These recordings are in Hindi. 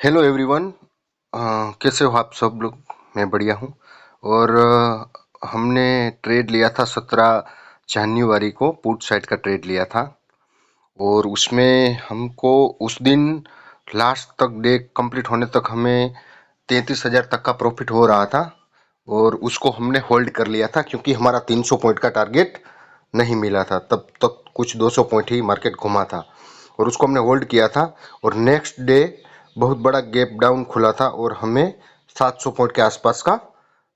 Hello everyone. कैसे हो आप सब लोग। मैं बढ़िया हूँ। और हमने ट्रेड लिया था 17 जनवरी को, पुट साइड का ट्रेड लिया था। और उसमें हमको उस दिन लास्ट तक डे कंप्लीट होने तक हमें 33,000 तक का प्रॉफिट हो रहा था। और उसको हमने होल्ड कर लिया था क्योंकि हमारा 300 पॉइंट का टारगेट नहीं मिला था। तब तक कुछ 200 पॉइंट ही मार्केट घुमा था और उसको हमने होल्ड किया था। और नेक्स्ट डे बहुत बड़ा गैप डाउन खुला था और हमें 700 पॉइंट के आसपास का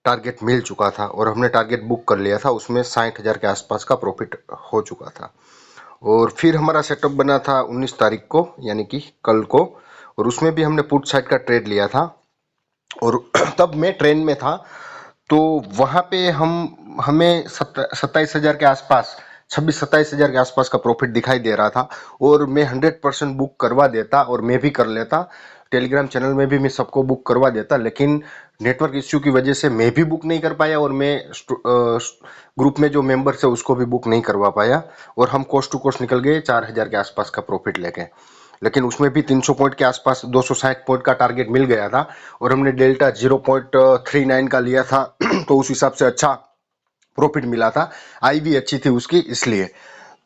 टारगेट मिल चुका था और हमने टारगेट बुक कर लिया था। उसमें 60,000 के आसपास का प्रॉफिट हो चुका था। और फिर हमारा सेटअप बना था 19 तारीख को, यानी कि कल को। और उसमें भी हमने पुट साइड का ट्रेड लिया था। और तब मैं ट्रेन में था, तो वहां पे हमें 27,000 के आसपास, 26-27 हजार के आसपास का प्रॉफिट दिखाई दे रहा था। और मैं 100% बुक करवा देता और मैं भी कर लेता। टेलीग्राम चैनल में भी मैं सबको बुक करवा देता, लेकिन नेटवर्क इश्यू की वजह से मैं भी बुक नहीं कर पाया और मैं ग्रुप में जो मेंबर्स है उसको भी बुक नहीं करवा पाया। और हम कोस्ट टू कोस्ट निकल गए 4,000 के आसपास का प्रॉफिट लेके। लेकिन उसमें भी 300 पॉइंट के आसपास 260 पॉइंट का टारगेट मिल गया था। और हमने डेल्टा 0.39 का लिया था तो उस हिसाब से अच्छा प्रॉफिट मिला था। आई भी अच्छी थी उसकी, इसलिए।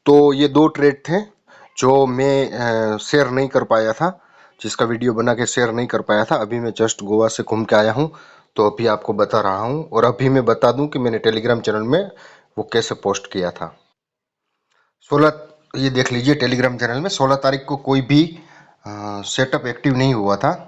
तो ये दो ट्रेड थे जो मैं शेयर नहीं कर पाया था, जिसका वीडियो बना के शेयर नहीं कर पाया था। अभी मैं जस्ट गोवा से घूम के आया हूँ, तो अभी आपको बता रहा हूँ। और अभी मैं बता दूं कि मैंने टेलीग्राम चैनल में वो कैसे पोस्ट किया था। 16, ये देख लीजिए टेलीग्राम चैनल में 16 तारीख को कोई भी सेटअप एक्टिव नहीं हुआ था।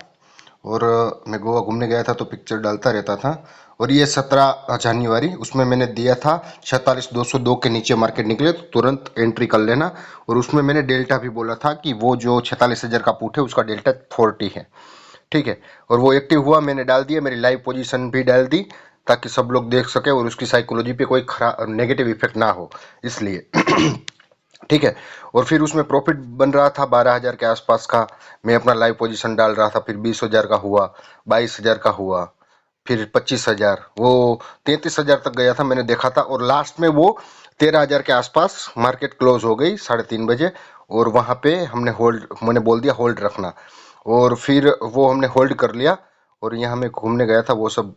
और मैं गोवा घूमने गया था तो पिक्चर डालता रहता था। और ये 17 जनवरी, उसमें मैंने दिया था 46,202 के नीचे मार्केट निकले तो तुरंत एंट्री कर लेना। और उसमें मैंने डेल्टा भी बोला था कि वो जो 46,000 का पुट है उसका डेल्टा 40 है। ठीक है। और वो एक्टिव हुआ, मैंने डाल दिया, मेरी लाइव पोजीशन भी डाल दी ताकि सब लोग देख सके और उसकी साइकोलॉजी पे कोई खराब नेगेटिव इफेक्ट ना हो, इसलिए। ठीक है। और फिर उसमें प्रॉफिट बन रहा था 12,000 के आसपास का। मैं अपना लाइव पोजीशन डाल रहा था, फिर 20,000 का हुआ, 22,000 का हुआ, फिर 25,000, वो 33,000 तक गया था, मैंने देखा था। और लास्ट में वो 13,000 के आसपास मार्केट क्लोज हो गई 3:30 बजे। और वहां पे हमने होल्ड, मैंने बोल दिया होल्ड रखना। और फिर वो हमने होल्ड कर लिया। और यहाँ मैं घूमने गया था, वो सब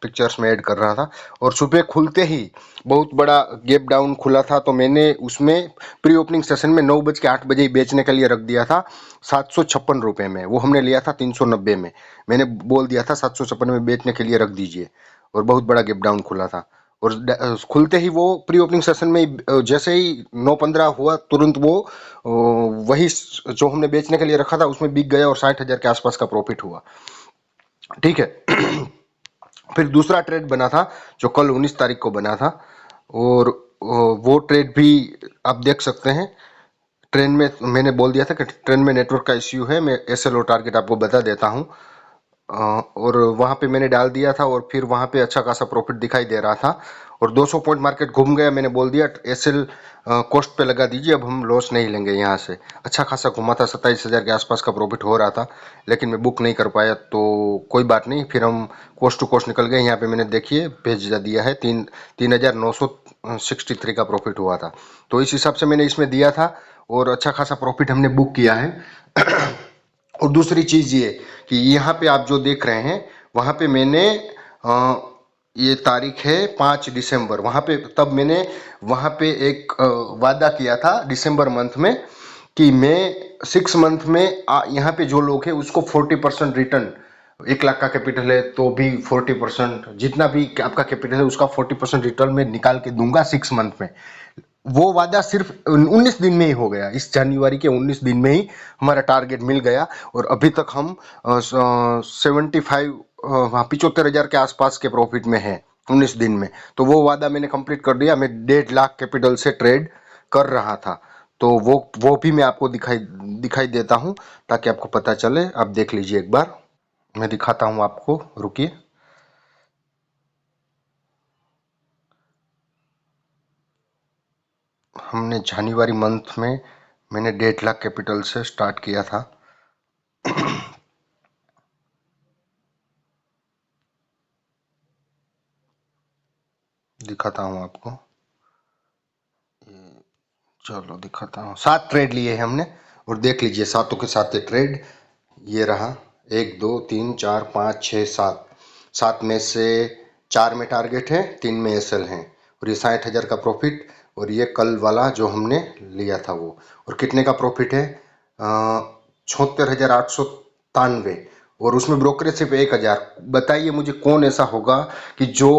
पिक्चर्स में ऐड कर रहा था। और सुबह खुलते ही बहुत बड़ा गैप डाउन खुला था, तो मैंने उसमें प्री ओपनिंग सेशन में 9 बज के 8 बजे ही बेचने के लिए रख दिया था 756 रुपये में। वो हमने लिया था 390 में। मैंने बोल दिया था 756 में बेचने के लिए रख दीजिए। और बहुत बड़ा गैप डाउन खुला था। और खुलते ही वो प्री ओपनिंग सेशन में जैसे ही 9:15 हुआ, तुरंत वो वही जो हमने बेचने के लिए रखा था उसमें बिक गया और 60,000 के आसपास का प्रॉफिट हुआ। ठीक है। फिर दूसरा ट्रेड बना था जो कल 19 तारीख को बना था। और वो ट्रेड भी आप देख सकते हैं। ट्रेन में मैंने बोल दिया था कि ट्रेन में नेटवर्क का इश्यू है, मैं एसएलओ टारगेट आपको बता देता हूँ। और वहां पे मैंने डाल दिया था और फिर वहां पे अच्छा खासा प्रॉफिट दिखाई दे रहा था। और 200 पॉइंट मार्केट घूम गया, मैंने बोल दिया एसएल कॉस्ट पे लगा दीजिए, अब हम लॉस नहीं लेंगे यहाँ से। अच्छा खासा घुमा था, 27,000 के आसपास का प्रॉफिट हो रहा था, लेकिन मैं बुक नहीं कर पाया, तो कोई बात नहीं। फिर हम कोस्ट टू कोस्ट निकल गए। यहाँ पे मैंने देखिए भेज दिया है, 3,963 का प्रॉफिट हुआ था। तो इस हिसाब से मैंने इसमें दिया था और अच्छा खासा प्रॉफिट हमने बुक किया है। और दूसरी चीज ये कि यहाँ पे आप जो देख रहे हैं, वहां पे मैंने अ, ये तारीख है 5 दिसंबर, वहां पे तब मैंने वहां पे एक वादा किया था दिसंबर मंथ में कि मैं 6 मंथ में यहाँ पे जो लोग हैं उसको 40% रिटर्न, 1 लाख का कैपिटल है तो भी 40%, जितना भी आपका कैपिटल है उसका 40% रिटर्न में निकाल के दूंगा 6 मंथ में। वो वादा सिर्फ 19 दिन में ही हो गया। इस जनवरी के 19 दिन में ही हमारा टारगेट मिल गया। और अभी तक हम 75, हाँ 75,000 के आसपास के प्रॉफिट में है 19 दिन में। तो वो वादा मैंने कंप्लीट कर दिया। मैं 1.5 लाख कैपिटल से ट्रेड कर रहा था। तो वो भी मैं आपको दिखाई दिखाई देता हूँ ताकि आपको पता चले। आप देख लीजिए एक बार, मैं दिखाता हूँ आपको, रुकिए। हमने जनवरी मंथ में मैंने 1.5 लाख कैपिटल से स्टार्ट किया था। दिखाता हूँ आपको, चलो दिखाता हूँ। 7 ट्रेड लिए हैं हमने और देख लीजिए सातों के सात ट्रेड ये रहा। 1 2 3 4 5 6 7 7 में से 4 में टारगेट है, 3 में एसएल है और ये 60,000 का प्रॉफिट। और ये कल वाला जो हमने लिया था वो, और कितने का प्रॉफिट है? 76,893 और उसमें ब्रोकरेज सिर्फ 1,000। बताइए मुझे कौन ऐसा होगा कि जो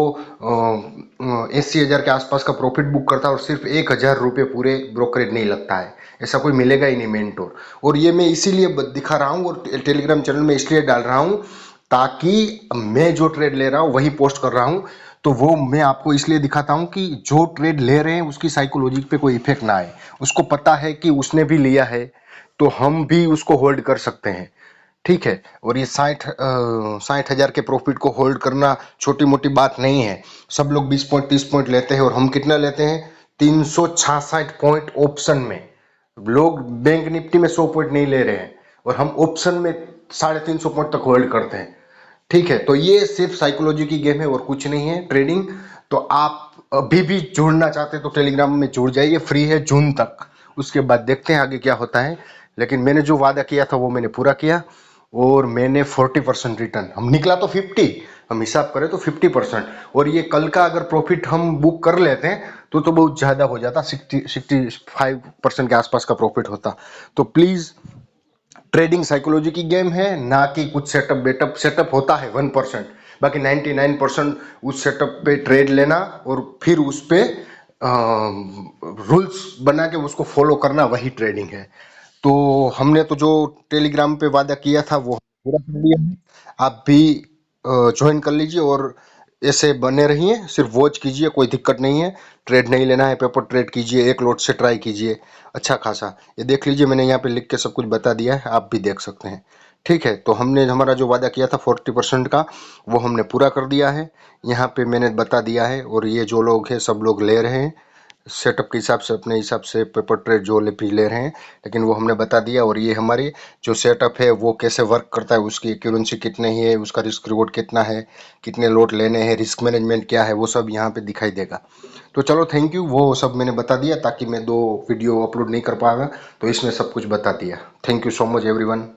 80,000 के आसपास का प्रॉफिट बुक करता है और सिर्फ 1,000 रुपये पूरे ब्रोकरेज नहीं लगता है। ऐसा कोई मिलेगा ही नहीं मेंटोर। और ये मैं इसीलिए दिखा रहा हूँ और टेलीग्राम चैनल में इसलिए डाल रहा हूँ ताकि मैं जो ट्रेड ले रहा हूँ वही पोस्ट कर रहा हूँ। तो वो मैं आपको इसलिए दिखाता हूँ कि जो ट्रेड ले रहे हैं उसकी साइकोलॉजी पे कोई इफेक्ट ना आए। उसको पता है कि उसने भी लिया है तो हम भी उसको होल्ड कर सकते हैं। ठीक है। और ये 60,000 के प्रॉफिट को होल्ड करना छोटी मोटी बात नहीं है। सब लोग 20 पॉइंट 30 पॉइंट लेते हैं और हम कितना लेते हैं? 366 पॉइंट ऑप्शन में। लोग बैंक निफ्टी में 100 पॉइंट नहीं ले रहे हैं और हम ऑप्शन में 350 पॉइंट तक होल्ड करते हैं। ठीक है। तो ये सिर्फ साइकोलॉजी की गेम है और कुछ नहीं है ट्रेडिंग। तो आप अभी भी जुड़ना चाहते हैं तो टेलीग्राम में जुड़ जाइए, फ्री है जून तक। उसके बाद देखते हैं आगे क्या होता है। लेकिन मैंने जो वादा किया था वो मैंने पूरा किया और मैंने 40% रिटर्न, हम निकला तो 50, हम हिसाब करें तो 50%। और ये कल का अगर प्रॉफिट हम बुक कर लेते हैं तो बहुत ज्यादा हो जाता, 65% के आसपास का प्रॉफिट होता। तो प्लीज, ट्रेडिंग साइकोलॉजी की गेम है, ना कि कुछ सेटअप बेटअप। सेटअप होता है 1%, बाकी 99% उस सेटअप पे ट्रेड लेना और फिर उस पे रूल्स बना के उसको फॉलो करना, वही ट्रेडिंग है। तो हमने तो जो टेलीग्राम पे वादा किया था वो पूरा कर लिया है। आप भी ज्वाइन कर लीजिए और ऐसे बने रहिए, सिर्फ वॉच कीजिए, कोई दिक्कत नहीं है। ट्रेड नहीं लेना है, पेपर ट्रेड कीजिए, एक लॉट से ट्राई कीजिए अच्छा खासा। ये देख लीजिए, मैंने यहाँ पे लिख के सब कुछ बता दिया है, आप भी देख सकते हैं। ठीक है। तो हमने हमारा जो वादा किया था 40% का, वो हमने पूरा कर दिया है। यहाँ पे मैंने बता दिया है और ये जो लोग हैं सब लोग ले रहे हैं सेटअप के हिसाब से, अपने हिसाब से पेपर ट्रेड जो भी ले रहे हैं। लेकिन वो हमने बता दिया। और ये हमारी जो सेटअप है वो कैसे वर्क करता है, उसकी एक्यूरेंसी कितनी है, उसका रिस्क रिवॉर्ड कितना है, कितने लोट लेने हैं, रिस्क मैनेजमेंट क्या है, वो सब यहाँ पे दिखाई देगा। तो चलो थैंक यू, वो सब मैंने बता दिया ताकि मैं 2 वीडियो अपलोड नहीं कर पाऊंगा, तो इसमें सब कुछ बता दिया। Thank you so much everyone.